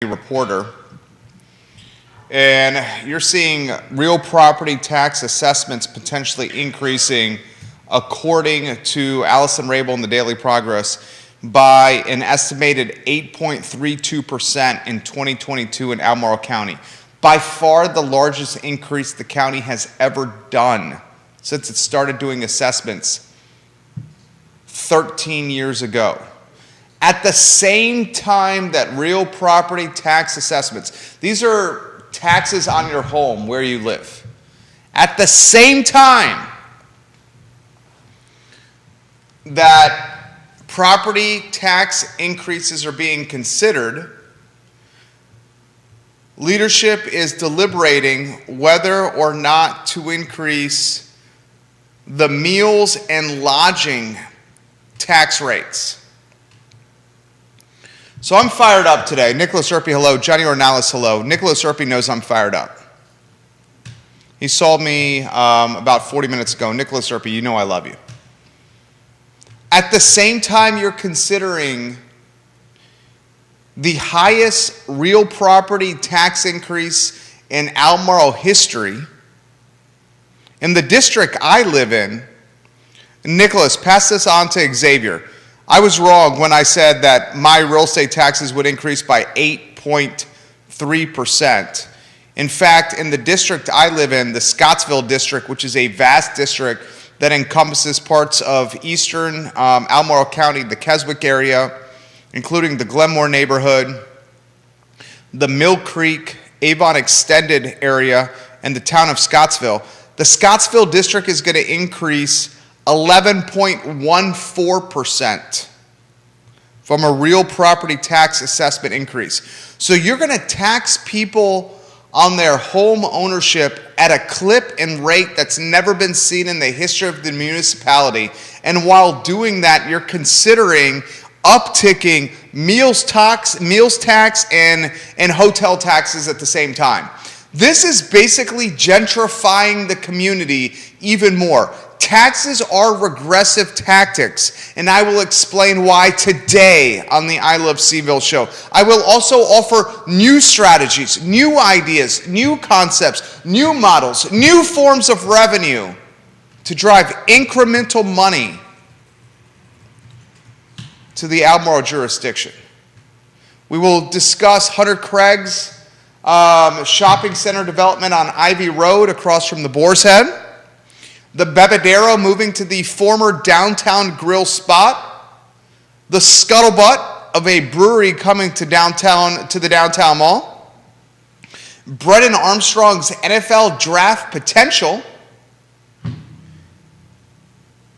Reporter, and you're seeing real property tax assessments potentially increasing, according to Allison Rabel in the Daily Progress, by an estimated 8.32% in 2022 in Albemarle County. By far the largest increase the county has ever done since it started doing assessments 13 years ago. At the same time that real property tax assessments, these are taxes on your home where you live. At the same time that property tax increases are being considered, leadership is deliberating whether or not to increase the meals and lodging tax rates. So I'm fired up today. Nicholas Erpe, hello. Johnny Ornalis, hello. Nicholas Erpe knows I'm fired up. He saw me about 40 minutes ago. Nicholas Erpe, you know I love you. At the same time you're considering the highest real property tax increase in Albemarle history, in the district I live in, Nicholas, pass this on to Xavier. I was wrong when I said that my real estate taxes would increase by 8.3%. In fact, in the district I live in, the Scottsville district, which is a vast district that encompasses parts of eastern Albemarle County, the Keswick area, including the Glenmore neighborhood, the Mill Creek, Avon Extended area, and the town of Scottsville. The Scottsville district is going to increase 11.14% from a real property tax assessment increase. So you're going to tax people on their home ownership at a clip and rate that's never been seen in the history of the municipality. And while doing that, you're considering upticking meals tax and hotel taxes at the same time. This is basically gentrifying the community even more. Taxes are regressive tactics, and I will explain why today on the I Love CVille show. I will also offer new strategies, new ideas, new concepts, new models, new forms of revenue to drive incremental money to the Albemarle jurisdiction. We will discuss Hunter Craig's shopping center development on Ivy Road across from the Boar's Head, the Bebedero moving to the former downtown grill spot, the scuttlebutt of a brewery coming to the downtown mall, Brennan Armstrong's NFL draft potential,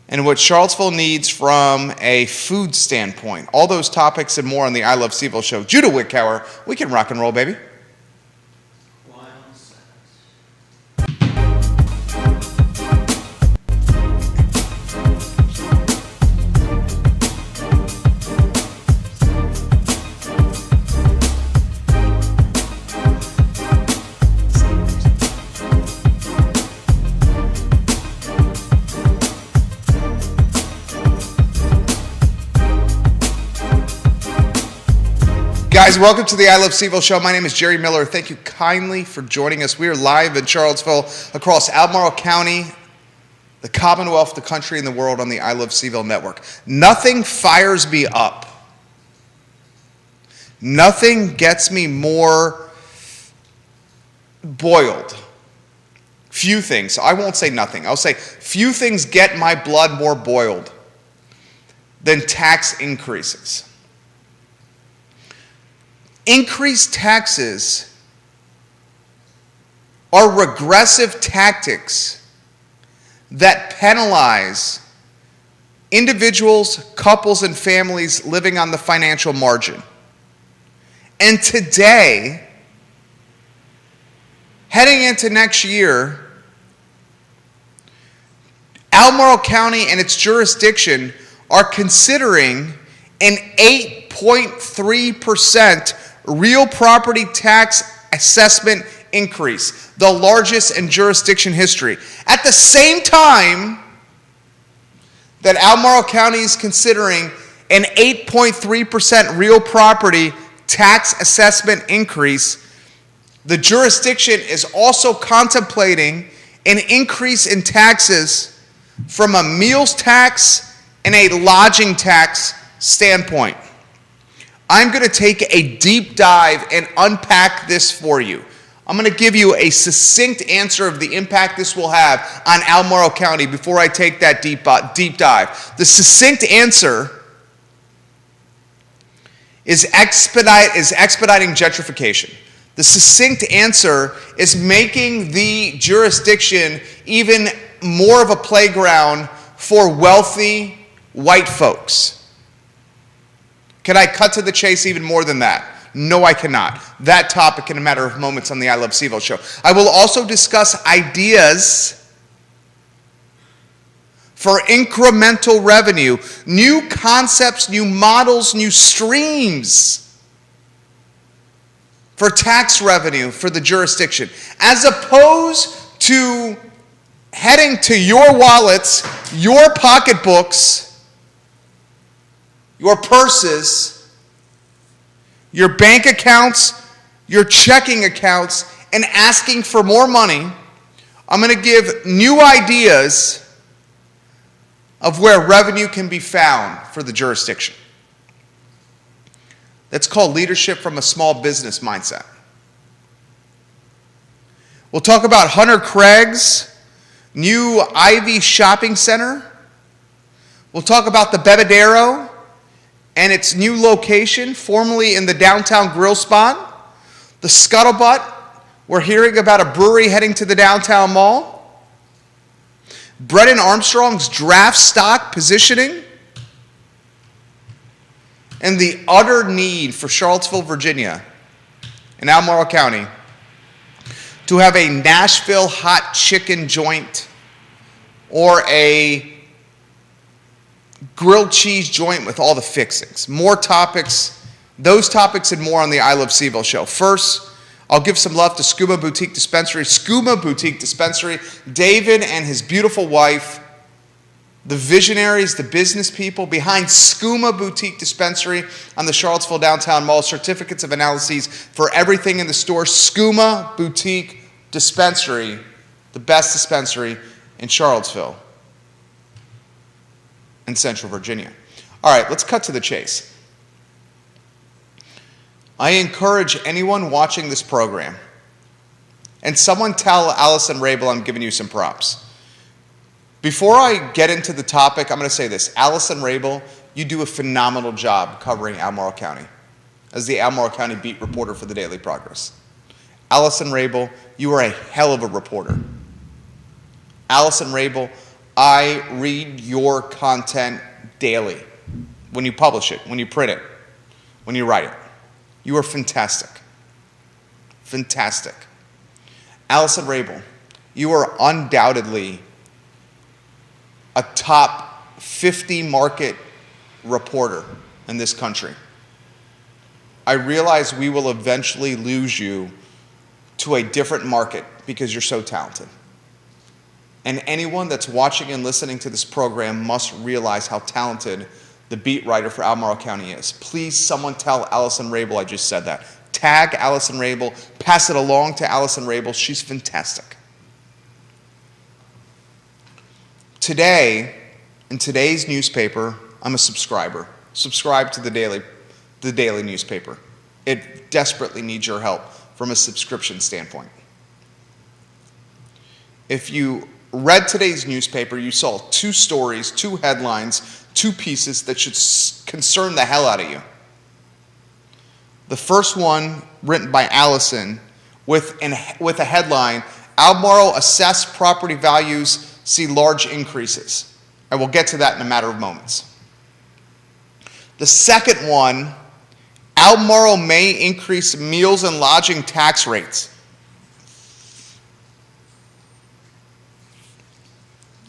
and what Charlottesville needs from a food standpoint. All those topics and more on the I Love CVille show. Judah Wickower, we can rock and roll, baby. Guys, welcome to the I Love CVille show. My name is Jerry Miller. Thank you kindly for joining us. We are live in Charlottesville, across Albemarle County, the Commonwealth, the country, and the world on the I Love CVille network. Nothing fires me up. Nothing gets me more boiled. Few things. I won't say nothing. I'll say few things get my blood more boiled than tax increases. Increased taxes are regressive tactics that penalize individuals, couples, and families living on the financial margin. And today, heading into next year, Albemarle County and its jurisdiction are considering an 8.3% real property tax assessment increase, the largest in jurisdiction history. At the same time that Albemarle County is considering an 8.3% real property tax assessment increase, the jurisdiction is also contemplating an increase in taxes from a meals tax and a lodging tax standpoint. I'm going to take a deep dive and unpack this for you. I'm going to give you a succinct answer of the impact this will have on Albemarle County before I take that deep dive. The succinct answer is expediting gentrification. The succinct answer is making the jurisdiction even more of a playground for wealthy white folks. Can I cut to the chase even more than that? No, I cannot. That topic in a matter of moments on the I Love CVille show. I will also discuss ideas for incremental revenue, new concepts, new models, new streams for tax revenue for the jurisdiction, as opposed to heading to your wallets, your pocketbooks, your purses, your bank accounts, your checking accounts, and asking for more money. I'm going to give new ideas of where revenue can be found for the jurisdiction. That's called leadership from a small business mindset. We'll talk about Hunter Craig's new Ivy Shopping Center. We'll talk about the Bebedero and its new location, formerly in the downtown grill spot. The Scuttlebutt, we're hearing about a brewery heading to the downtown mall. Brennan Armstrong's draft stock positioning. And the utter need for Charlottesville, Virginia, and Albemarle County to have a Nashville hot chicken joint or a grilled cheese joint with all the fixings. More topics, those topics and more on the I Love CVille show. First, I'll give some love to Skooma Boutique Dispensary. Skooma Boutique Dispensary, David and his beautiful wife, the visionaries, the business people behind Skooma Boutique Dispensary on the Charlottesville Downtown Mall. Certificates of analyses for everything in the store. Skooma Boutique Dispensary, the best dispensary in Charlottesville and Central Virginia. All right, let's cut to the chase. I encourage anyone watching this program, and someone tell Allison Rabel I'm giving you some props. Before I get into the topic, I'm going to say this. Allison Rabel, you do a phenomenal job covering Albemarle County as the Albemarle County beat reporter for the Daily Progress. Allison Rabel, you are a hell of a reporter. Allison Rabel, I read your content daily. When you publish it, when you print it, when you write it. You are fantastic. Fantastic. Allison Rabel, you are undoubtedly a top 50 market reporter in this country. I realize we will eventually lose you to a different market because you're so talented. And anyone that's watching and listening to this program must realize how talented the beat writer for Albemarle County is. Please, someone tell Allison Rabel I just said that. Tag Allison Rabel, pass it along to Allison Rabel. She's fantastic. Today, in today's newspaper, I'm a subscriber. Subscribe to the daily newspaper. It desperately needs your help from a subscription standpoint. If you read today's newspaper, you saw 2 stories, 2 headlines, 2 pieces that should concern the hell out of you. The first one, written by Allison, with a headline, Albemarle assessed property values see large increases. I will get to that in a matter of moments. The second one, Albemarle may increase meals and lodging tax rates.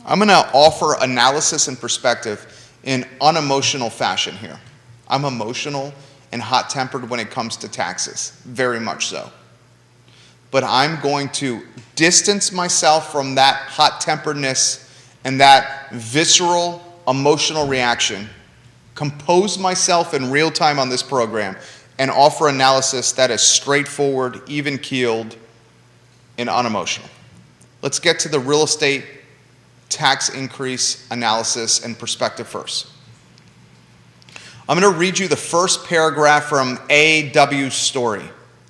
I'm going to offer analysis and perspective in unemotional fashion here. I'm emotional and hot-tempered when it comes to taxes, very much so. But I'm going to distance myself from that hot-temperedness and that visceral, emotional reaction, compose myself in real time on this program, and offer analysis that is straightforward, even-keeled, and unemotional. Let's get to the real estate tax increase analysis and perspective first. I'm going to read you the first paragraph from A.W. Story.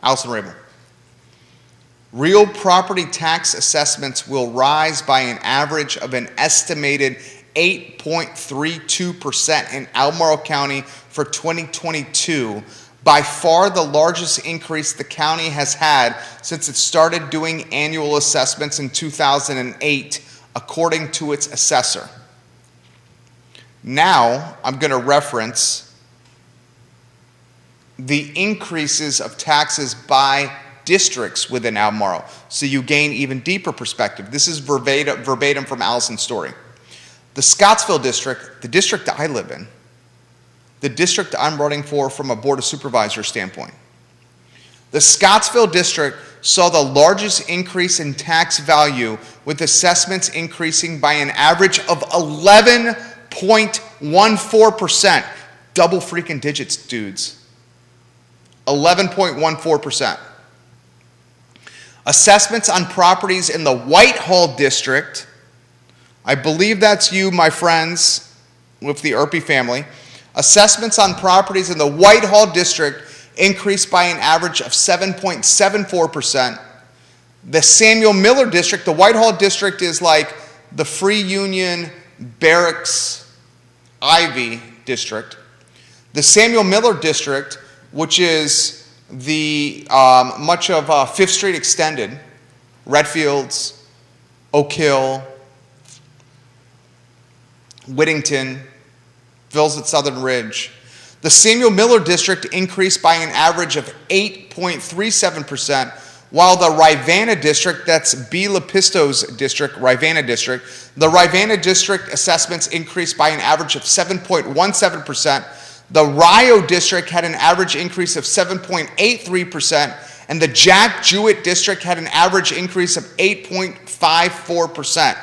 Allison Rabel. Real property tax assessments will rise by an average of an estimated 8.32% in Albemarle County for 2022, by far the largest increase the county has had since it started doing annual assessments in 2008, according to its assessor. Now, I'm going to reference the increases of taxes by districts within Albemarle, so you gain even deeper perspective. This is verbatim from Allison's story. The Scottsville district, the district I live in, the district I'm running for from a Board of Supervisors standpoint. The Scottsville district saw the largest increase in tax value, with assessments increasing by an average of 11.14%. Double freaking digits, dudes. 11.14%. Assessments on properties in the Whitehall district, I believe that's you, my friends, with the Erpe family. Assessments on properties in the Whitehall district increased by an average of 7.74%. The Samuel Miller district, the Whitehall district is like the Free Union Barracks Ivy district. The Samuel Miller district, which is the much of 5th Street Extended, Redfields, Oak Hill, Whittington, Vills at Southern Ridge. The Samuel Miller district increased by an average of 8.37%, while the Rivanna district, that's B. Lepisto's district, Rivanna district, the Rivanna district assessments increased by an average of 7.17%. The Rio district had an average increase of 7.83%, and the Jack Jewett district had an average increase of 8.54%.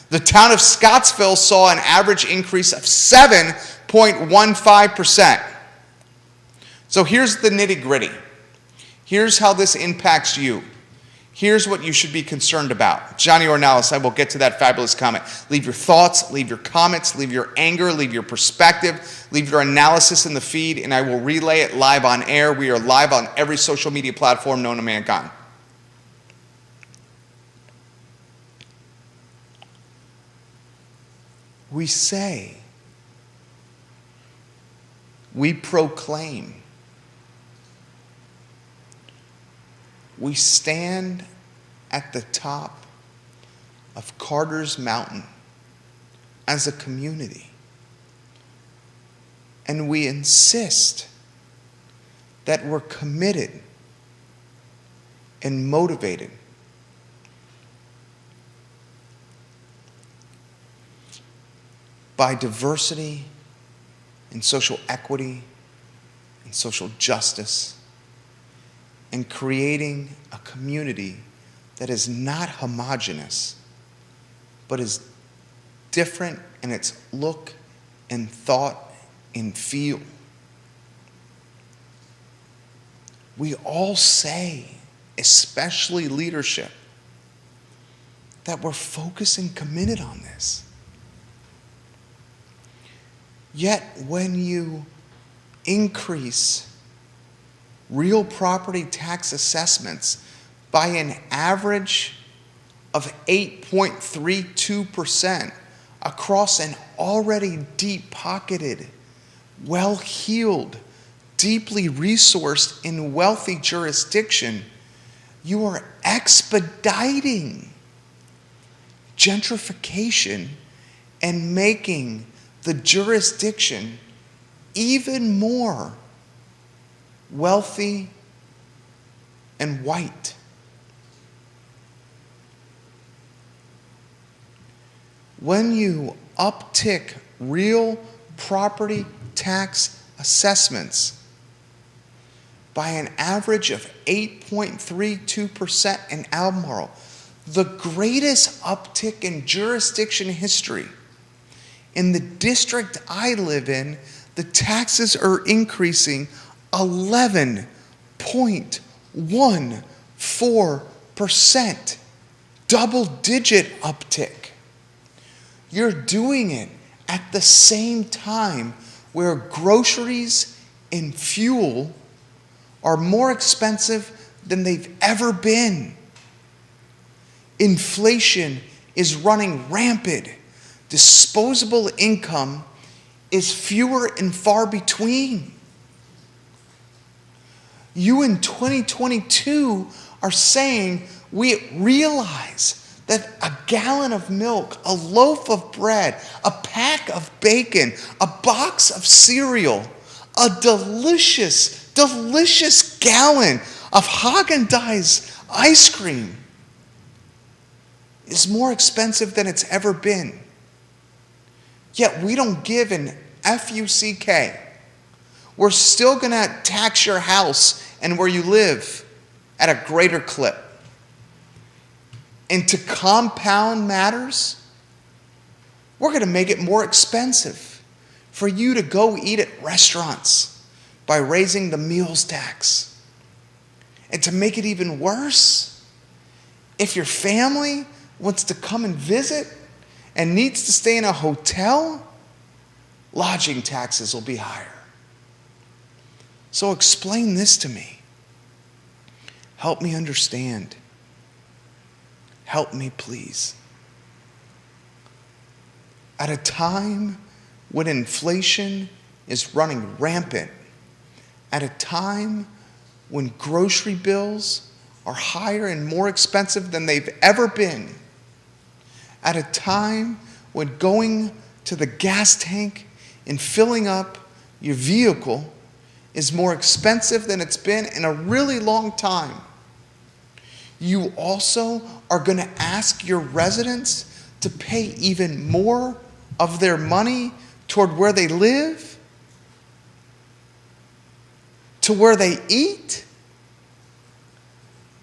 The town of Scottsville saw an average increase of 7.15%. So here's the nitty-gritty. Here's how this impacts you. Here's what you should be concerned about. Johnny Ornelas, I will get to that fabulous comment. Leave your thoughts, leave your comments, leave your anger, leave your perspective, leave your analysis in the feed, and I will relay it live on air. We are live on every social media platform known to mankind. We say, we proclaim, we stand at the top of Carter's Mountain as a community, and we insist that we're committed and motivated by diversity and social equity and social justice, and creating a community that is not homogeneous, but is different in its look and thought and feel. We all say, especially leadership, that we're focused and committed on this. Yet when you increase real property tax assessments by an average of 8.32% across an already deep-pocketed, well-heeled, deeply resourced, and wealthy jurisdiction, you are expediting gentrification and making the jurisdiction even more wealthy and white. When you uptick real property tax assessments by an average of 8.32% in Albemarle, the greatest uptick in jurisdiction history. In the district I live in, the taxes are increasing 11.14%. Double-digit uptick. You're doing it at the same time where groceries and fuel are more expensive than they've ever been. Inflation is running rampant. Disposable income is fewer and far between. You in 2022 are saying we realize that a gallon of milk, a loaf of bread, a pack of bacon, a box of cereal, a delicious, delicious gallon of Haagen-Dazs ice cream is more expensive than it's ever been. Yet we don't give an F-U-C-K. We're still going to tax your house and where you live at a greater clip. And to compound matters, we're going to make it more expensive for you to go eat at restaurants by raising the meals tax. And to make it even worse, if your family wants to come and visit and needs to stay in a hotel, lodging taxes will be higher. So explain this to me. Help me understand. Help me, please. At a time when inflation is running rampant, at a time when grocery bills are higher and more expensive than they've ever been, at a time when going to the gas tank and filling up your vehicle is more expensive than it's been in a really long time, you also are going to ask your residents to pay even more of their money toward where they live, to where they eat?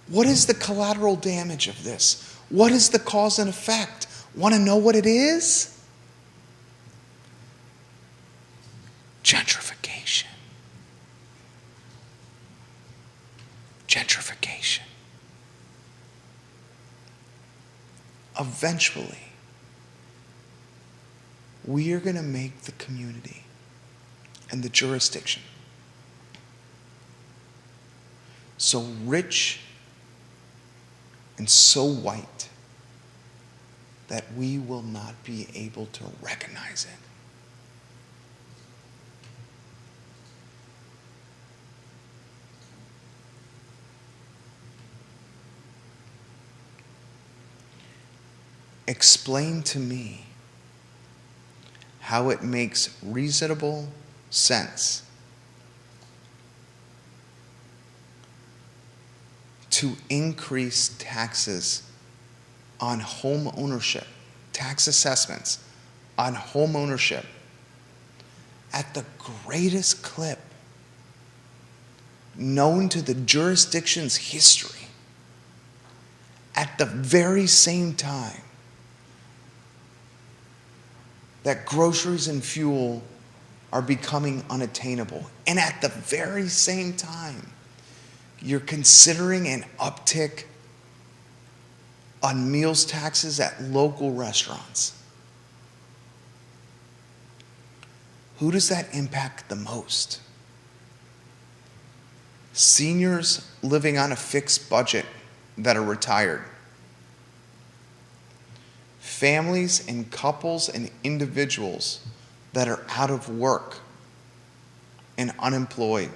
What is the collateral damage of this? What is the cause and effect? Want to know what it is? Gentrification. Gentrification. Eventually, we are going to make the community and the jurisdiction so rich and so white that we will not be able to recognize it. Explain to me how it makes reasonable sense to increase taxes on home ownership, tax assessments on home ownership at the greatest clip known to the jurisdiction's history, at the very same time that groceries and fuel are becoming unattainable. And at the very same time, you're considering an uptick on meals taxes at local restaurants. Who does that impact the most? Seniors living on a fixed budget that are retired. Families and couples and individuals that are out of work and unemployed.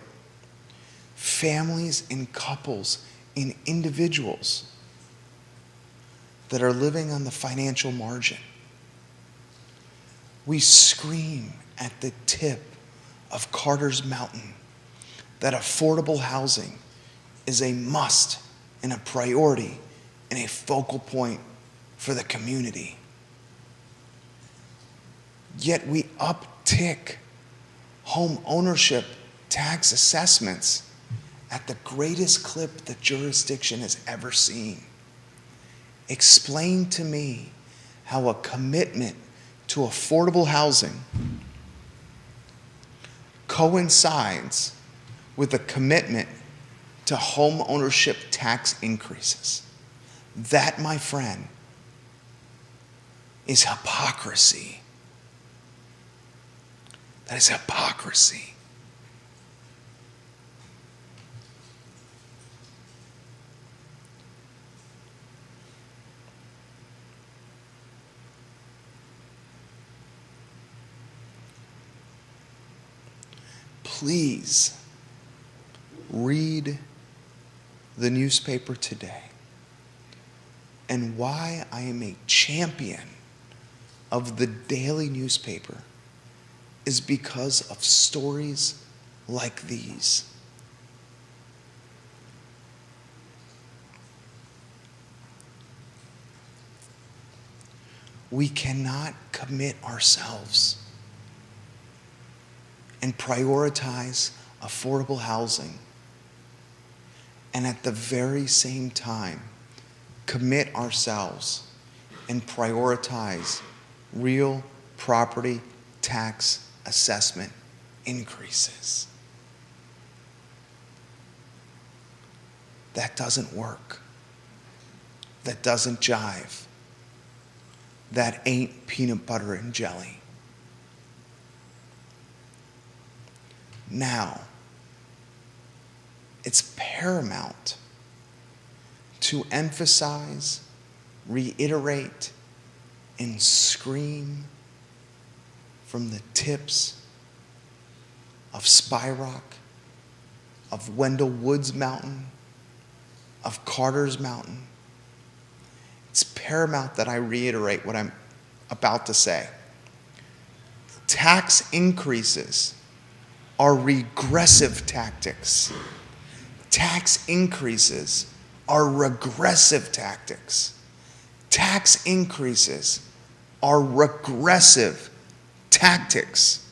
Families and couples and individuals that are living on the financial margin. We scream at the tip of Carter's Mountain that affordable housing is a must and a priority and a focal point for the community. Yet we uptick home ownership tax assessments at the greatest clip the jurisdiction has ever seen. Explain to me how a commitment to affordable housing coincides with a commitment to home ownership tax increases. That, my friend, is hypocrisy. That is hypocrisy. Please read the newspaper today. And why I am a champion of the daily newspaper is because of stories like these. We cannot commit ourselves and prioritize affordable housing and at the very same time commit ourselves and prioritize real property tax assessment increases. That doesn't work. That doesn't jive. That ain't peanut butter and jelly. Now, it's paramount to emphasize, reiterate, and scream from the tips of Spy Rock, of Wendell Woods Mountain, of Carter's Mountain. It's paramount that I reiterate what I'm about to say. Tax increases are regressive tactics. Tax increases are regressive tactics. Tax increases are regressive tactics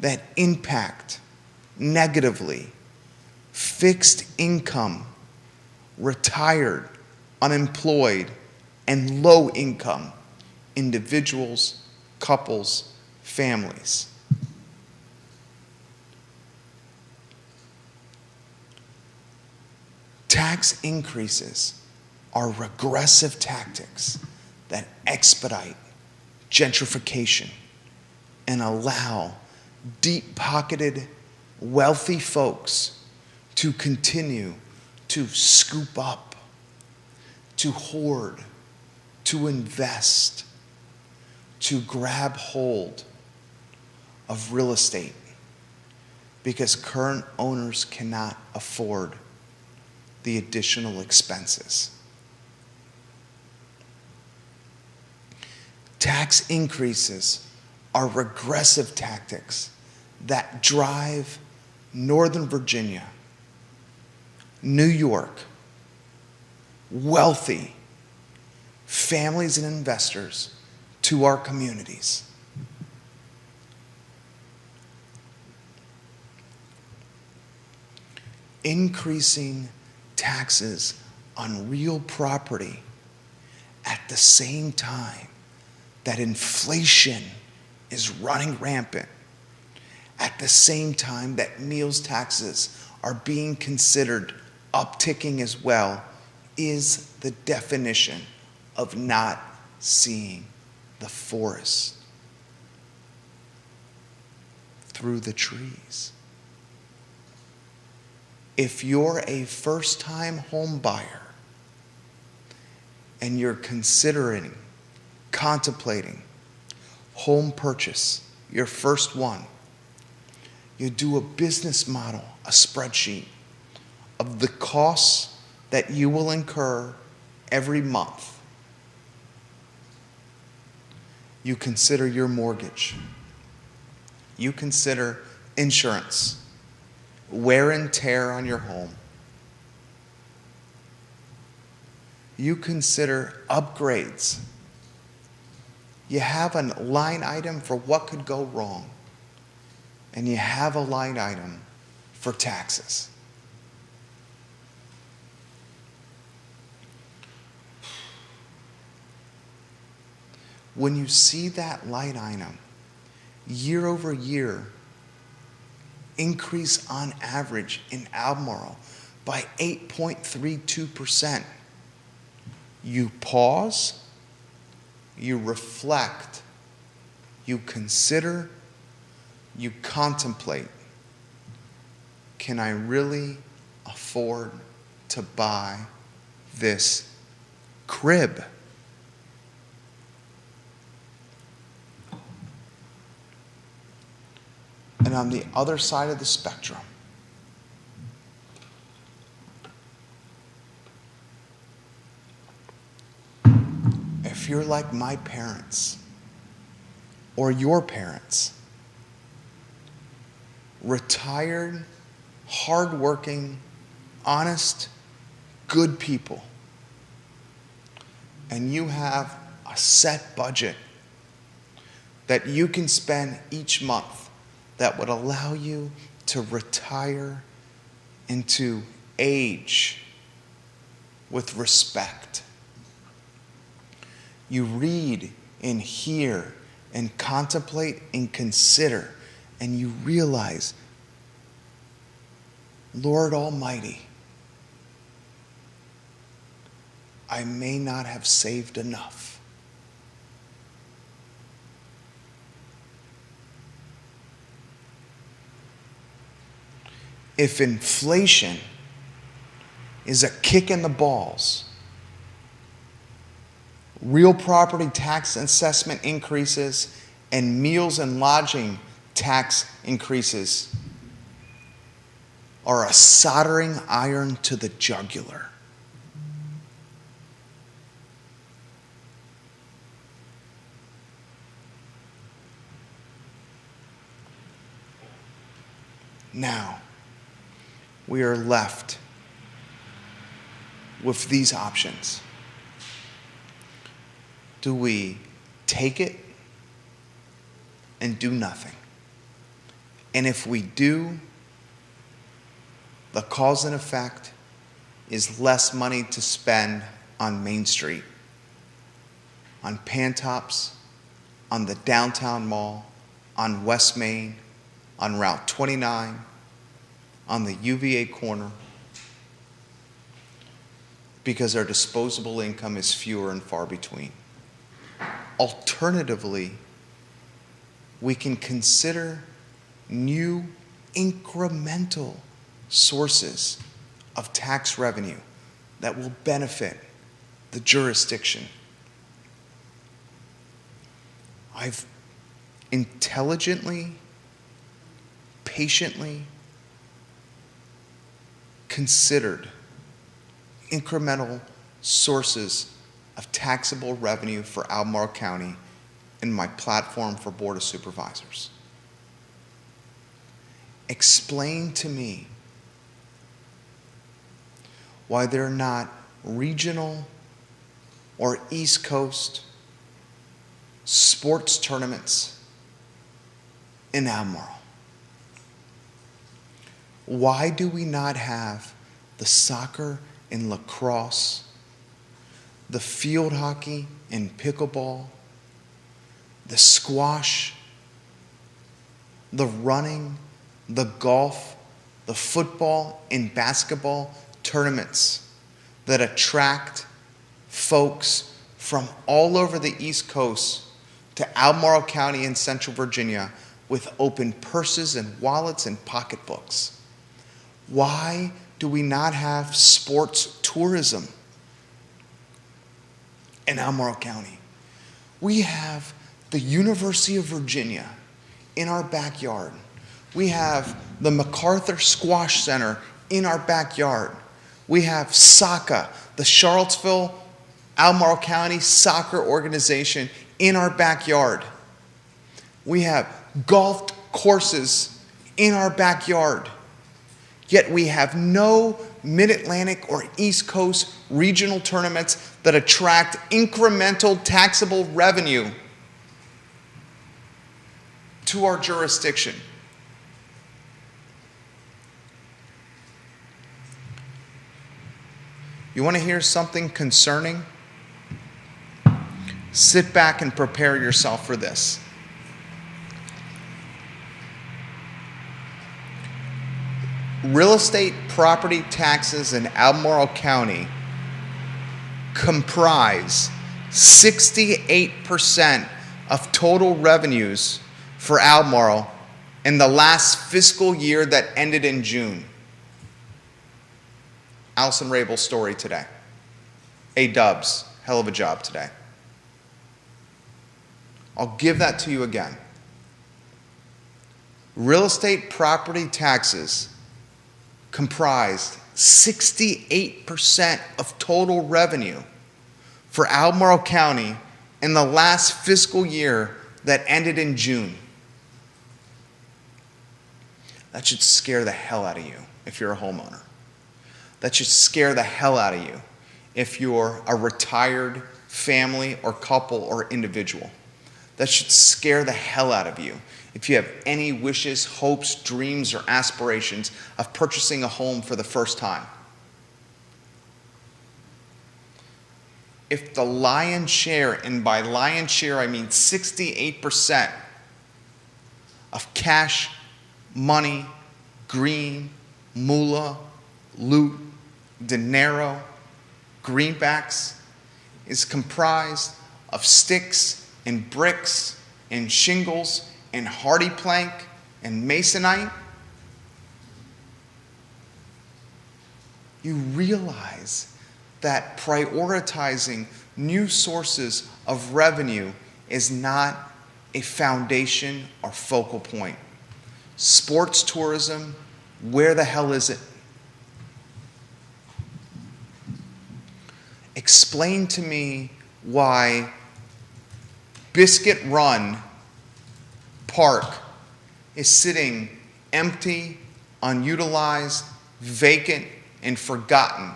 that impact negatively fixed income, retired, unemployed, and low income individuals, couples, families. Tax increases are regressive tactics that expedite gentrification and allow deep-pocketed, wealthy folks to continue to scoop up, to hoard, to invest, to grab hold of real estate because current owners cannot afford the additional expenses. Tax increases are regressive tactics that drive Northern Virginia, New York, wealthy families and investors to our communities. Increasing taxes on real property at the same time that inflation is running rampant, at the same time that meals taxes are being considered upticking as well, is the definition of not seeing the forest through the trees. If you're a first-time home buyer and you're contemplating home purchase, your first one, you do a business model, a spreadsheet of the costs that you will incur every month. You consider your mortgage. You consider insurance, wear and tear on your home. You consider upgrades. You have a line item for what could go wrong, and you have a line item for taxes. When you see that line item year over year increase on average in Albemarle by 8.32%. You pause, you reflect, you consider, you contemplate. Can I really afford to buy this crib? And on the other side of the spectrum, if you're like my parents or your parents, retired, hardworking, honest, good people, and you have a set budget that you can spend each month that would allow you to retire and to age with respect. You read and hear and contemplate and consider, and you realize, Lord Almighty, I may not have saved enough. If inflation is a kick in the balls, real property tax assessment increases, and meals and lodging tax increases are a soldering iron to the jugular. Now, we are left with these options. Do we take it and do nothing? And if we do, the cause and effect is less money to spend on Main Street, on Pantops, on the downtown mall, on West Main, on Route 29, on the UVA corner, because our disposable income is fewer and far between. Alternatively, we can consider new incremental sources of tax revenue that will benefit the jurisdiction. I've intelligently, patiently considered incremental sources of taxable revenue for Albemarle County in my platform for Board of Supervisors. Explain to me why they're not regional or East Coast sports tournaments in Albemarle. Why do we not have the soccer and lacrosse, the field hockey and pickleball, the squash, the running, the golf, the football and basketball tournaments that attract folks from all over the East Coast to Albemarle County and Central Virginia with open purses and wallets and pocketbooks? Why do we not have sports tourism in Albemarle County? We have the University of Virginia in our backyard. We have the MacArthur Squash Center in our backyard. We have SACA, the Charlottesville Albemarle County Soccer Organization, in our backyard. We have golf courses in our backyard. Yet we have no Mid-Atlantic or East Coast regional tournaments that attract incremental taxable revenue to our jurisdiction. You want to hear something concerning? Sit back and prepare yourself for this. real estate property taxes in Albemarle County comprise 68% of total revenues for Albemarle in the last fiscal year that ended in June. Allison Rabel's story today. A-dubs, hell of a job today. I'll give that to you again. Real estate property taxes comprised 68% of total revenue for Albemarle County in the last fiscal year that ended in June. That should scare the hell out of you if you're a homeowner. That should scare the hell out of you if you're a retired family or couple or individual. That should scare the hell out of you if you have any wishes, hopes, dreams, or aspirations of purchasing a home for the first time. If the lion's share, and by lion's share I mean 68% of cash, money, green, moolah, loot, dinero, greenbacks is comprised of sticks and bricks and shingles and hardy plank and masonite, you realize that prioritizing new sources of revenue is not a foundation or focal point. Sports tourism, where the hell is it? Explain to me why Biscuit Run Park is sitting empty, unutilized, vacant, and forgotten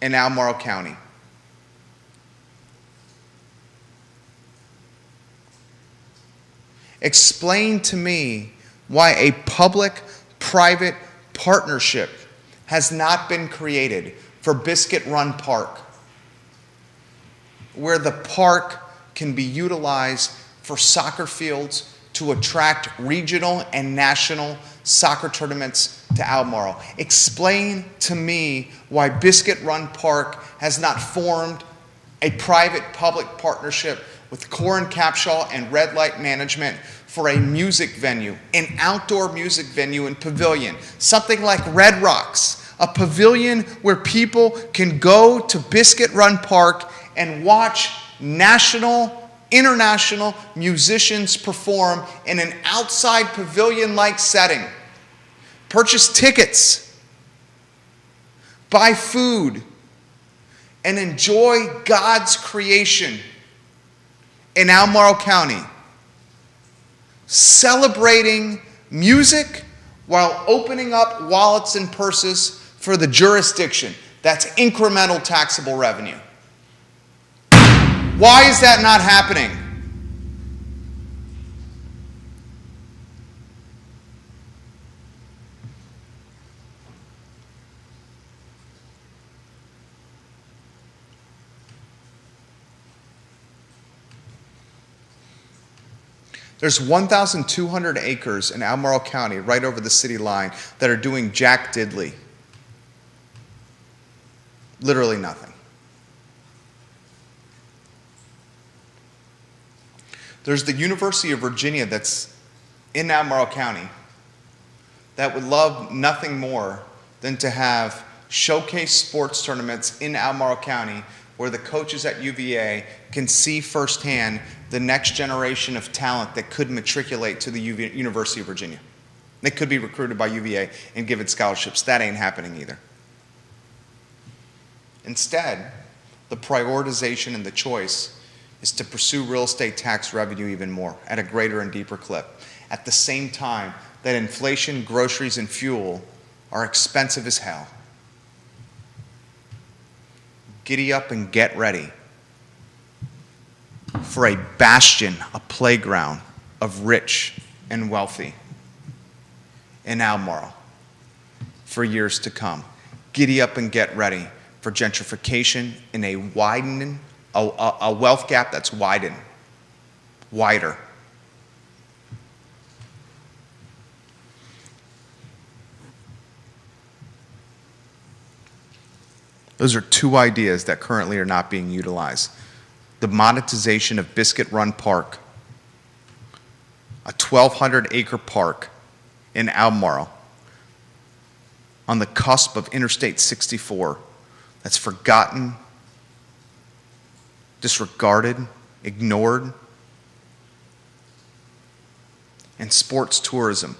in Albemarle County. Explain to me why a public-private partnership has not been created for Biscuit Run Park, where the park can be utilized for soccer fields to attract regional and national soccer tournaments to Albemarle. Explain to me why Biscuit Run Park has not formed a private-public partnership with Core & Capshaw and Red Light Management for a music venue, an outdoor music venue and pavilion, something like Red Rocks, a pavilion where people can go to Biscuit Run Park and watch national, international musicians perform in an outside pavilion-like setting. Purchase tickets, buy food, and enjoy God's creation in Albemarle County, celebrating music while opening up wallets and purses for the jurisdiction. That's incremental taxable revenue. Why is that not happening? There's 1,200 acres in Albemarle County, right over the city line, that are doing jack diddly. Literally nothing. There's the University of Virginia that's in Albemarle County that would love nothing more than to have showcase sports tournaments in Albemarle County where the coaches at UVA can see firsthand the next generation of talent that could matriculate to the University of Virginia. They could be recruited by UVA and given scholarships. That ain't happening either. Instead, the prioritization and the choice is to pursue real estate tax revenue even more at a greater and deeper clip. At the same time that inflation, groceries, and fuel are expensive as hell. Giddy up and get ready for a bastion, a playground of rich and wealthy in Albemarle for years to come. Giddy up and get ready for gentrification in a widening, a wealth gap that's wider. Those are two ideas that currently are not being utilized. The monetization of Biscuit Run Park, a 1,200-acre park in Albemarle on the cusp of Interstate 64 that's forgotten, disregarded, ignored, and sports tourism.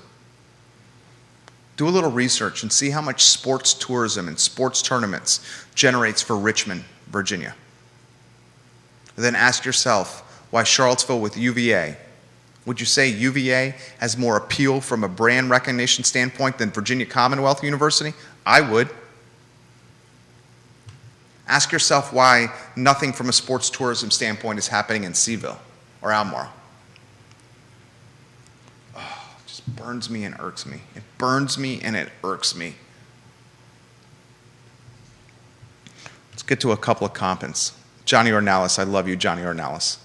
Do a little research and see how much sports tourism and sports tournaments generates for Richmond, Virginia. And then ask yourself why Charlottesville with UVA. Would you say UVA has more appeal from a brand recognition standpoint than Virginia Commonwealth University? I would. Ask yourself why nothing from a sports tourism standpoint is happening in Seaville or Albemarle. Burns me and irks me. It burns me and it irks me. Let's get to a couple of comments. Johnny Ornalis, I love you, Johnny Ornalis.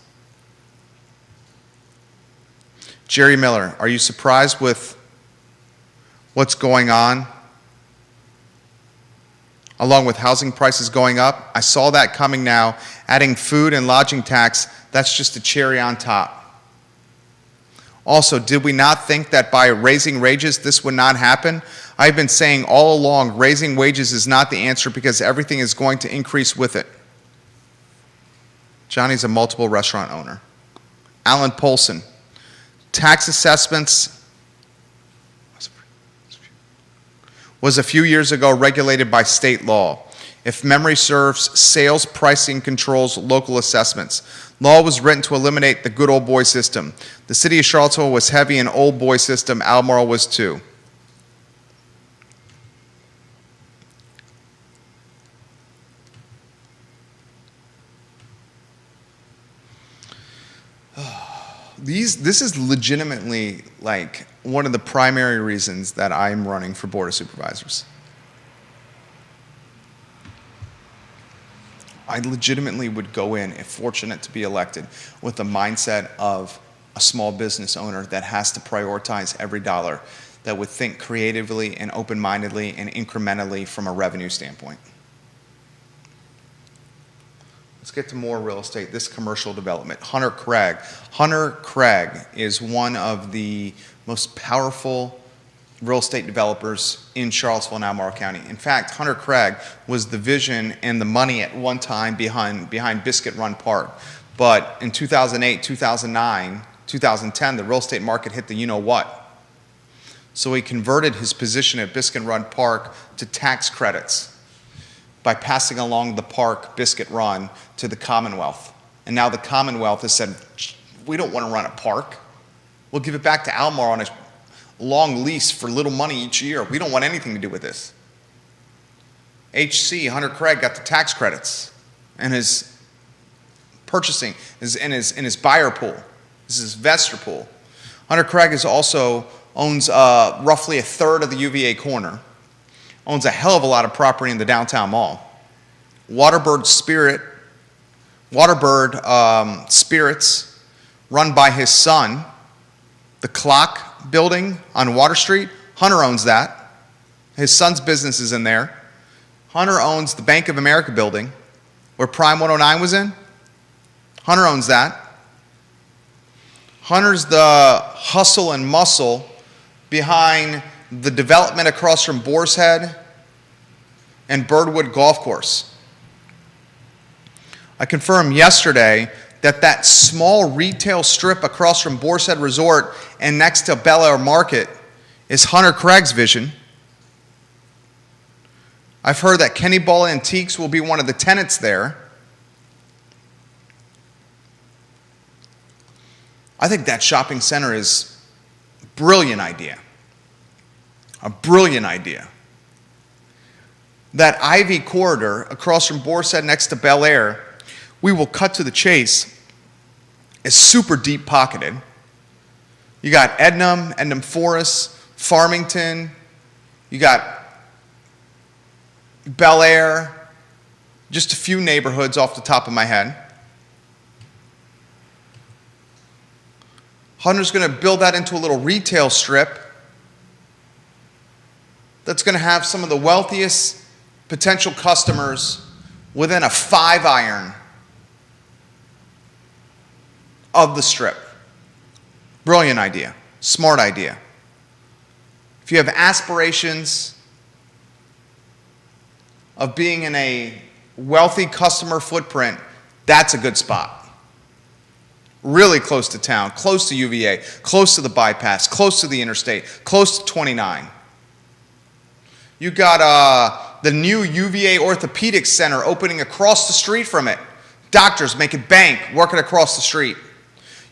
Jerry Miller, are you surprised with what's going on? Along with housing prices going up, I saw that coming now. Adding food and lodging tax, that's just a cherry on top. Also, did we not think that by raising wages this would not happen? I've been saying all along, raising wages is not the answer because everything is going to increase with it. Johnny's a multiple restaurant owner. Alan Polson, tax assessments was a few years ago regulated by state law. If memory serves, sales pricing controls local assessments. Law was written to eliminate the good old boy system. The city of Charlottesville was heavy in old boy system. Albemarle was too. This is legitimately like one of the primary reasons that I'm running for Board of Supervisors. I legitimately would go in, if fortunate to be elected, with the mindset of a small business owner that has to prioritize every dollar, that would think creatively and open-mindedly and incrementally from a revenue standpoint. Let's get to more real estate, this commercial development. Hunter Craig. Hunter Craig is one of the most powerful real estate developers in Charlottesville and Albemarle County. In fact, Hunter Craig was the vision and the money at one time behind Biscuit Run Park. But in 2008, 2009, 2010, the real estate market hit the you-know-what. So he converted his position at Biscuit Run Park to tax credits by passing along the park, Biscuit Run, to the Commonwealth. And now the Commonwealth has said, we don't want to run a park. We'll give it back to Albemarle on a long lease for little money each year. We don't want anything to do with this. HC, Hunter Craig, got the tax credits and his purchasing in his buyer pool. This is his investor pool. Hunter Craig owns roughly a third of the UVA corner, owns a hell of a lot of property in the downtown mall. Waterbird Spirits, run by his son, the Clock building on Water Street, Hunter owns that. His son's business is in there. Hunter owns the Bank of America building where Prime 109 was in. Hunter owns that. Hunter's the hustle and muscle behind the development across from Boar's Head and Birdwood Golf Course. I confirmed yesterday that small retail strip across from Boar's Head Resort and next to Bel Air Market is Hunter Craig's vision. I've heard that Kenny Ball Antiques will be one of the tenants there. I think that shopping center is a brilliant idea. A brilliant idea. That Ivy corridor across from Boar's Head next to Bel Air, we will cut to the chase, is super deep pocketed. You got Ednam Forest, Farmington, you got Bel Air, just a few neighborhoods off the top of my head. Hunter's going to build that into a little retail strip that's going to have some of the wealthiest potential customers within a 5-iron of the Strip. Brilliant idea. Smart idea. If you have aspirations of being in a wealthy customer footprint, that's a good spot. Really close to town, close to UVA, close to the bypass, close to the interstate, close to 29. You got the new UVA Orthopedic Center opening across the street from it. Doctors making bank, working across the street.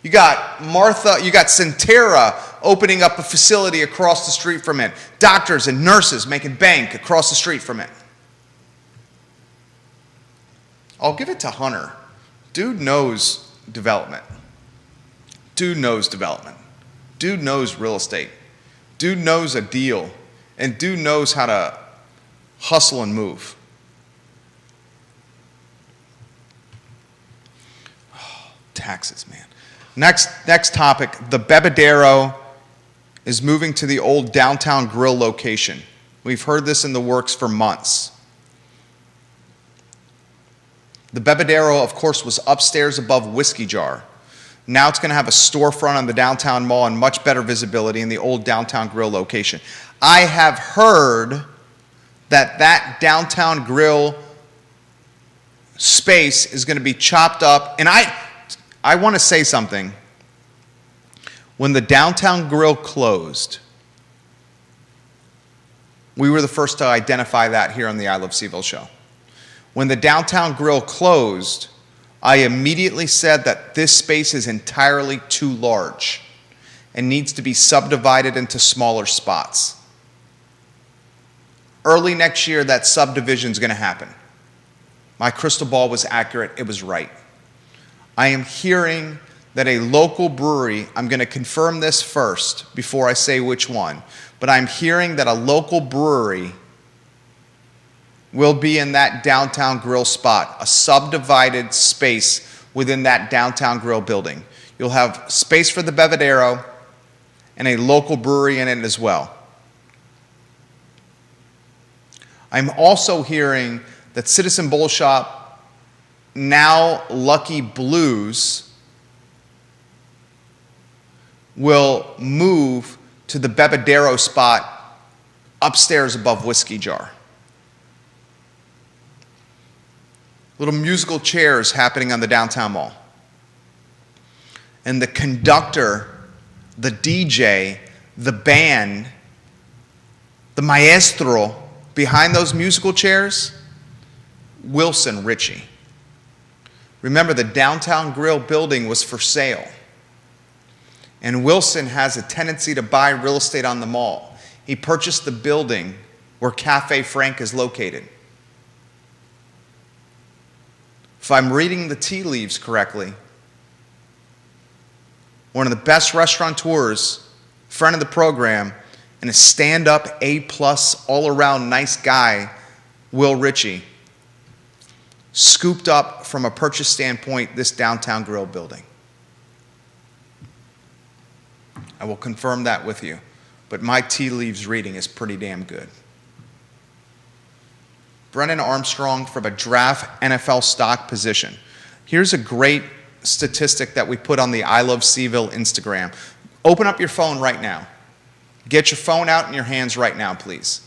You got Centera opening up a facility across the street from it. Doctors and nurses making bank across the street from it. I'll give it to Hunter. Dude knows development. Dude knows development. Dude knows real estate. Dude knows a deal. And dude knows how to hustle and move. Oh, taxes, man. Next topic, the Bebedero is moving to the old Downtown Grill location. We've heard this in the works for months. The Bebedero, of course, was upstairs above Whiskey Jar. Now it's going to have a storefront on the downtown mall and much better visibility in the old Downtown Grill location. I have heard that Downtown Grill space is going to be chopped up, and I want to say something. When the Downtown Grill closed, we were the first to identify that here on the I Love CVille show. When the Downtown Grill closed, I immediately said that this space is entirely too large and needs to be subdivided into smaller spots. Early next year, that subdivision is going to happen. My crystal ball was accurate. It was right. I am hearing that a local brewery, I'm going to confirm this first before I say which one, but I'm hearing that a local brewery will be in that Downtown Grill spot, a subdivided space within that Downtown Grill building. You'll have space for the Bebedero and a local brewery in it as well. I'm also hearing that Citizen Bowl Shop, now Lucky Blues, will move to the Bebedero spot upstairs above Whiskey Jar. Little musical chairs happening on the downtown mall. And the conductor, the DJ, the band, the maestro behind those musical chairs, Wilson Ritchie. Remember, the Downtown Grill building was for sale. And Wilson has a tendency to buy real estate on the mall. He purchased the building where Cafe Frank is located. If I'm reading the tea leaves correctly, one of the best restaurateurs, friend of the program, and a stand-up A-plus all-around nice guy, Will Ritchie, scooped up from a purchase standpoint this Downtown Grill building. I will confirm that with you, but my tea leaves reading is pretty damn good. Brennan Armstrong from a draft NFL stock position. Here's a great statistic that we put on the I Love CVille Instagram. Open up your phone right now. Get your phone out in your hands right now, please.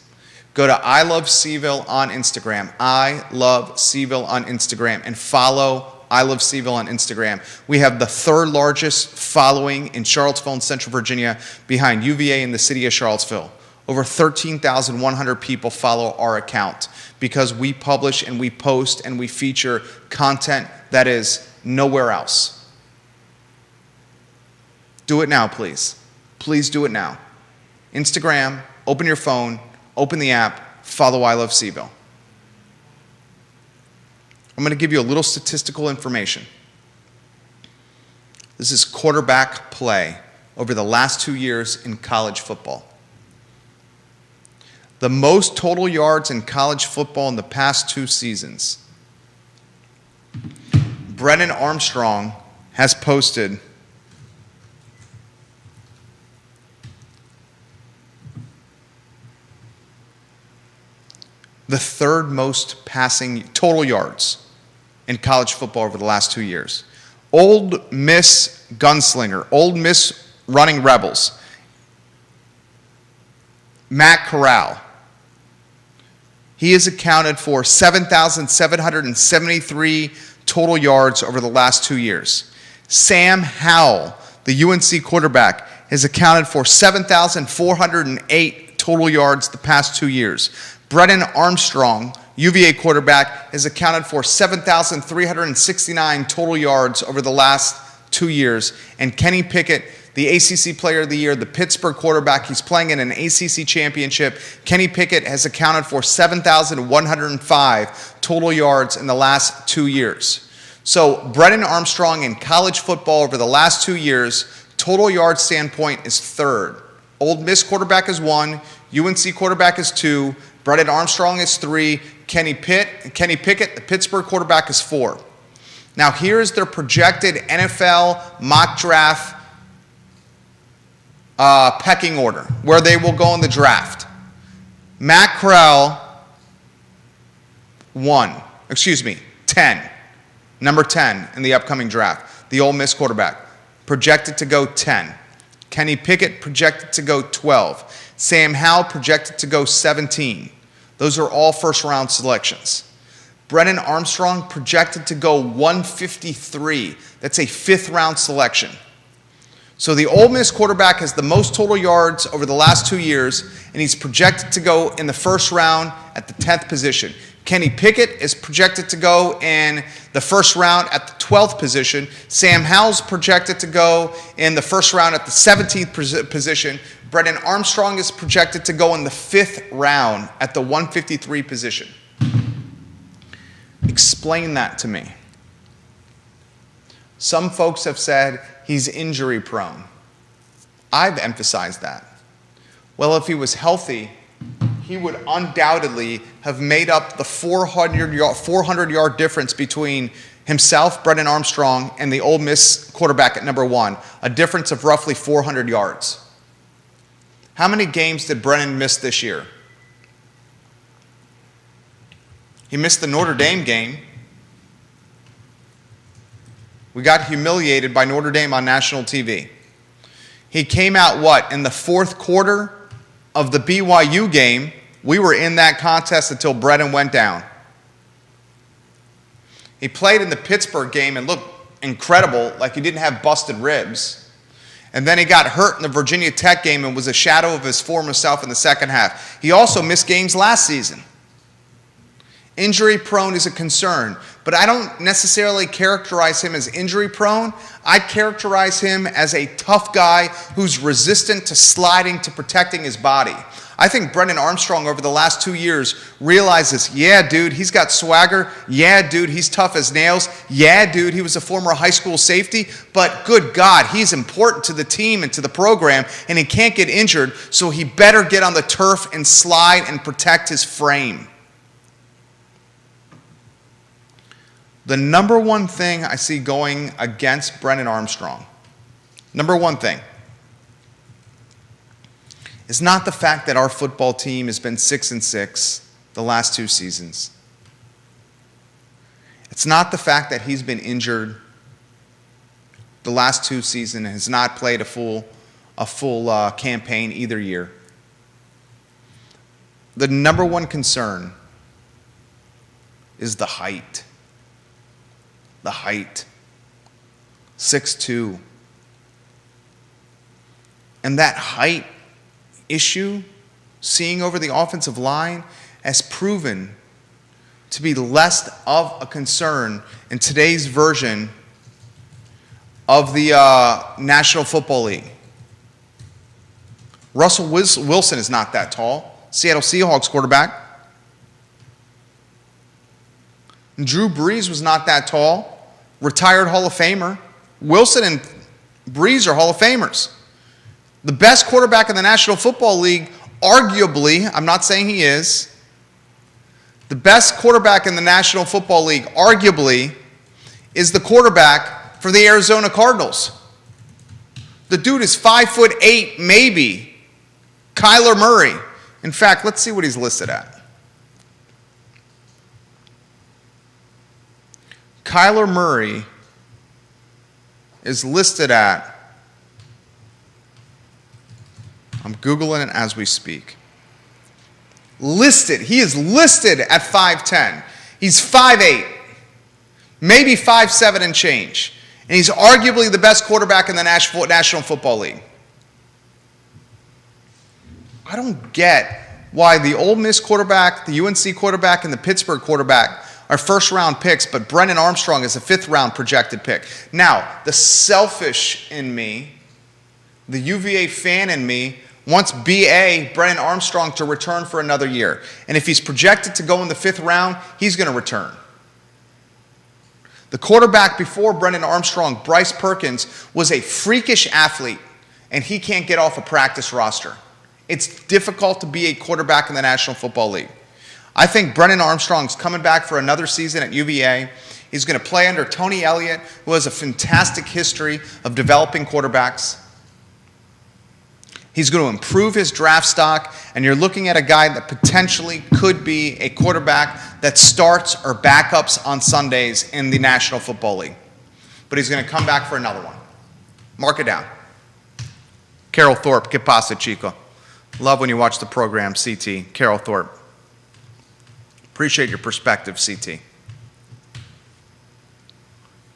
Go to I Love CVille on Instagram. I Love CVille on Instagram, and follow I Love CVille on Instagram. We have the third largest following in Charlottesville and Central Virginia, behind UVA and the city of Charlottesville. Over 13,100 people follow our account because we publish and we post and we feature content that is nowhere else. Do it now, please. Please do it now. Instagram, open your phone, open the app, follow I Love CVille. I'm going to give you a little statistical information. This is quarterback play over the last 2 years in college football. The most total yards in college football in the past 2 seasons. Brennan Armstrong has posted the third most passing total yards in college football over the last 2 years. Old Miss gunslinger, Old Miss running rebels, Matt Corral. He has accounted for 7,773 total yards over the last 2 years. Sam Howell, the UNC quarterback, has accounted for 7,408 total yards the past 2 years. Brennan Armstrong, UVA quarterback, has accounted for 7,369 total yards over the last 2 years. And Kenny Pickett, the ACC Player of the Year, the Pittsburgh quarterback, he's playing in an ACC championship. Kenny Pickett has accounted for 7,105 total yards in the last 2 years. So Brennan Armstrong in college football over the last 2 years, total yard standpoint, is third. Old Miss quarterback is 1, UNC quarterback is 2, Brennan Armstrong is 3, Kenny Pickett, the Pittsburgh quarterback, is 4. Now here's their projected NFL mock draft pecking order, where they will go in the draft. Matt Corral, 10. Number 10 in the upcoming draft. The Ole Miss quarterback, projected to go 10. Kenny Pickett, projected to go 12. Sam Howell, projected to go 17. Those are all first-round selections. Brennan Armstrong, projected to go 153. That's a fifth-round selection. So the Ole Miss quarterback has the most total yards over the last 2 years, and he's projected to go in the first round at the 10th position. Kenny Pickett is projected to go in the first round at the 12th position. Sam Howell's projected to go in the first round at the 17th position. Brennan Armstrong is projected to go in the 5th round at the 153 position. Explain that to me. Some folks have said he's injury prone. I've emphasized that. Well, if he was healthy, he would undoubtedly have made up the 400-yard difference between himself, Brennan Armstrong, and the Ole Miss quarterback at number 1, a difference of roughly 400 yards. How many games did Brennan miss this year? He missed the Notre Dame game. We got humiliated by Notre Dame on national TV. He came out, in the fourth quarter of the BYU game. We were in that contest until Brennan went down. He played in the Pittsburgh game and looked incredible, like he didn't have busted ribs. And then he got hurt in the Virginia Tech game and was a shadow of his former self in the second half. He also missed games last season. Injury prone is a concern, but I don't necessarily characterize him as injury prone. I characterize him as a tough guy who's resistant to sliding, to protecting his body. I think Brennan Armstrong over the last 2 years realizes, yeah, dude, he's got swagger. Yeah, dude, he's tough as nails. Yeah, dude, he was a former high school safety. But good God, he's important to the team and to the program, and he can't get injured, so he better get on the turf and slide and protect his frame. The number one thing I see going against Brennan Armstrong, number one thing, is not the fact that our football team has been 6-6 the last 2 seasons. It's not the fact that he's been injured the last 2 seasons and has not played a full campaign either year. The number one concern is the height. The height. 6'2". And that height issue, seeing over the offensive line, has proven to be less of a concern in today's version of the National Football League. Russell Wilson is not that tall. Seattle Seahawks quarterback. Drew Brees was not that tall. Retired Hall of Famer. Wilson and Brees are Hall of Famers. The best quarterback in the National Football League, arguably, I'm not saying he is, the best quarterback in the National Football League, arguably, is the quarterback for the Arizona Cardinals. The dude is 5'8", maybe. Kyler Murray. In fact, let's see what he's listed at. Kyler Murray is listed at, I'm Googling it as we speak. He is listed at 5'10". He's 5'8", maybe 5'7" and change. And he's arguably the best quarterback in the National Football League. I don't get why the Ole Miss quarterback, the UNC quarterback, and the Pittsburgh quarterback are first-round picks, but Brennan Armstrong is a fifth-round projected pick. Now, the selfish in me, the UVA fan in me, wants B.A. Brennan Armstrong to return for another year. And if he's projected to go in the fifth round, he's going to return. The quarterback before Brennan Armstrong, Bryce Perkins, was a freakish athlete, and he can't get off a practice roster. It's difficult to be a quarterback in the National Football League. I think Brennan Armstrong's coming back for another season at UVA. He's going to play under Tony Elliott, who has a fantastic history of developing quarterbacks. He's going to improve his draft stock, and you're looking at a guy that potentially could be a quarterback that starts or backups on Sundays in the National Football League. But he's going to come back for another one. Mark it down. Carol Thorpe, que pasa, chico? Love when you watch the program, CT. Carol Thorpe. Appreciate your perspective, CT.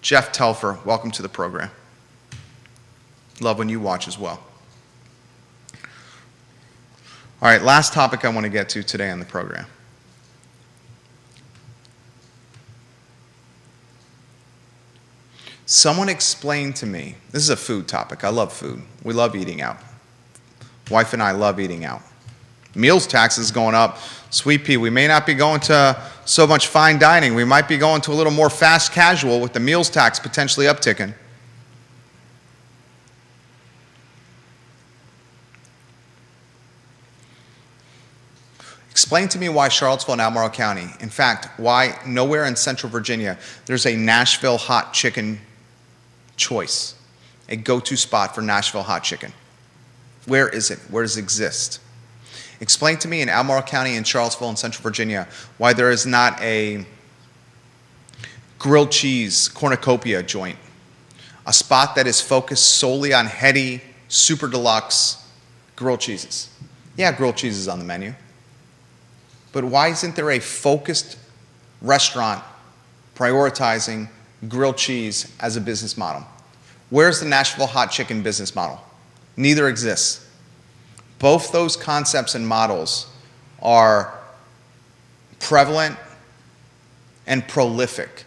Jeff Telfer, welcome to the program. Love when you watch as well. All right, last topic I want to get to today on the program. Someone explained to me, this is a food topic. I love food. We love eating out. Wife and I love eating out. Meals taxes going up. Sweet pea, we may not be going to so much fine dining. We might be going to a little more fast casual with the meals tax potentially upticking. Explain to me why Charlottesville and Albemarle County, in fact, why nowhere in Central Virginia there's a Nashville hot chicken choice, a go-to spot for Nashville hot chicken. Where is it? Where does it exist? Explain to me in Albemarle County and Charlottesville and Central Virginia why there is not a grilled cheese cornucopia joint, a spot that is focused solely on heady, super deluxe grilled cheeses. Yeah, grilled cheese is on the menu. But why isn't there a focused restaurant prioritizing grilled cheese as a business model? Where's the Nashville hot chicken business model? Neither exists. Both those concepts and models are prevalent and prolific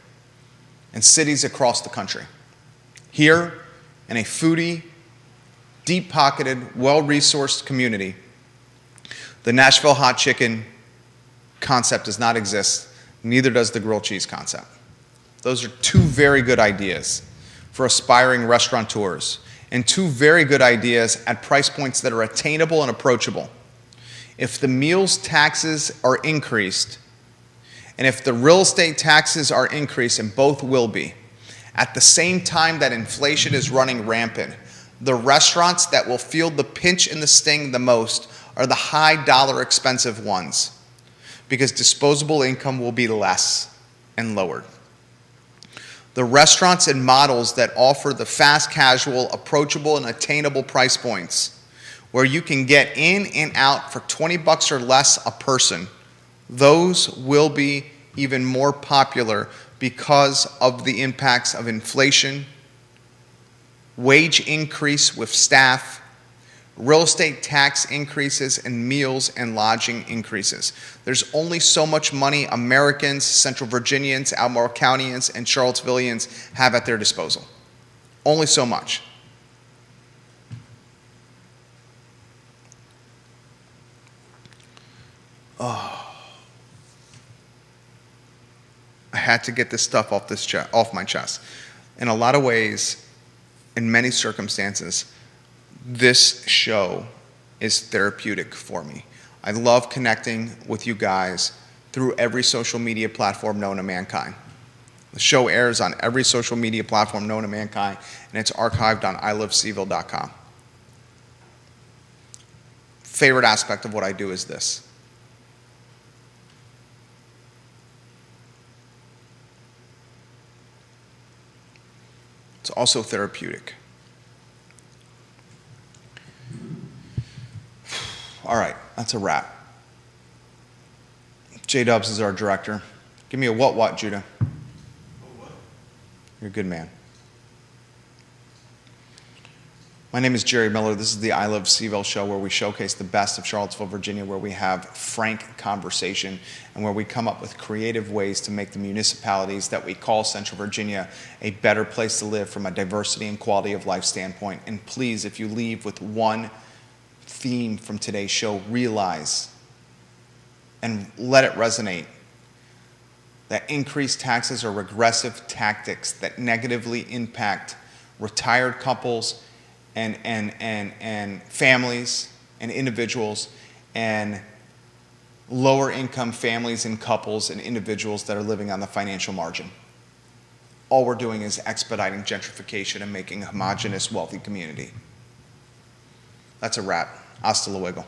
in cities across the country. Here, in a foodie, deep-pocketed, well-resourced community, the Nashville hot chicken concept does not exist, neither does the grilled cheese concept. Those are two very good ideas for aspiring restaurateurs, and two very good ideas at price points that are attainable and approachable. If the meals taxes are increased, and if the real estate taxes are increased, and both will be, at the same time that inflation is running rampant, the restaurants that will feel the pinch and the sting the most are the high dollar expensive ones, because disposable income will be less and lowered. The restaurants and models that offer the fast casual, approachable, and attainable price points, where you can get in and out for $20 or less a person, those will be even more popular because of the impacts of inflation, wage increase with staff, real estate tax increases, and meals and lodging increases. There's only so much money Americans, Central Virginians, Albemarle Countyans, and Charlottesvillians have at their disposal. Only so much. Oh. I had to get this stuff off my chest. In a lot of ways, in many circumstances, this show is therapeutic for me. I love connecting with you guys through every social media platform known to mankind. The show airs on every social media platform known to mankind, and it's archived on iliveseville.com. Favorite aspect of what I do is this. It's also therapeutic. All right, that's a wrap. J-Dubs is our director. Give me a what, Judah? What? You're a good man. My name is Jerry Miller. This is the I Love CVille show, where we showcase the best of Charlottesville, Virginia, where we have frank conversation and where we come up with creative ways to make the municipalities that we call Central Virginia a better place to live from a diversity and quality of life standpoint. And please, if you leave with one theme from today's show, realize and let it resonate that increased taxes are regressive tactics that negatively impact retired couples and families and individuals and lower income families and couples and individuals that are living on the financial margin. All we're doing is expediting gentrification and making a homogenous, wealthy community. That's a wrap. Hasta luego.